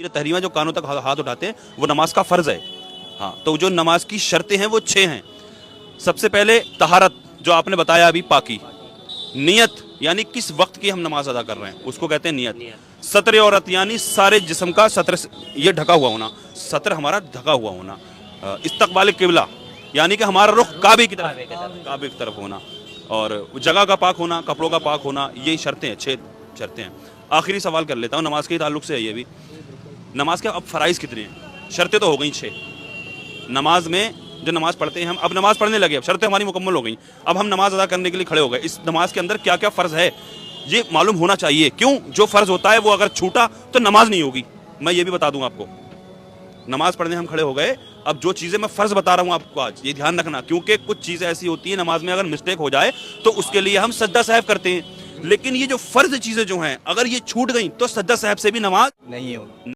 तहरीमा जो कानों तक हाथ उठाते हैं वो नमाज का फर्ज है। हाँ, तो जो नमाज की शर्तें हैं वो 6 हैं। सबसे पहले तहारत, जो आपने बताया अभी, पाकी। नियत, यानी किस वक्त की हम नमाज अदा कर रहे हैं उसको कहते हैं नियत। सत्र औरत, यानी सारे जिस्म का सत्र ये ढका हुआ होना, सत्र हमारा ढका हुआ होना। इस्तकबाल किबला, यानी कि हमारा रुख काबे की तरफ होना। और जगह का पाक होना, कपड़ों का पाक होना, यही शर्तें हैं, 6 शर्तें हैं। आखिरी सवाल कर लेता हूँ, नमाज के ताल्लुक से है ये भी। नमाज के अब फ़राइज़ कितने हैं? शर्तें तो हो गई 6। नमाज में जो नमाज पढ़ते हैं हम, अब नमाज पढ़ने लगे, अब शर्तें हमारी मुकम्मल हो गई, अब हम नमाज अदा करने के लिए खड़े हो गए। इस नमाज के अंदर क्या क्या फ़र्ज़ है ये मालूम होना चाहिए। क्यों? जो फ़र्ज़ होता है वो अगर छूटा तो नमाज नहीं होगी। मैं ये भी बता दूं आपको, नमाज पढ़ने हम खड़े हो गए, अब जो चीज़ें मैं फ़र्ज़ बता रहा हूँ आपको आज, ये ध्यान रखना, क्योंकि कुछ चीज़ें ऐसी होती हैं नमाज में अगर मिस्टेक हो जाए तो उसके लिए हम सज्दा साहब करते हैं। लेकिन ये जो फ़र्ज़ चीज़ें जो हैं, अगर ये छूट गई तो सज्दा साहब से भी नमाज नहीं होगा।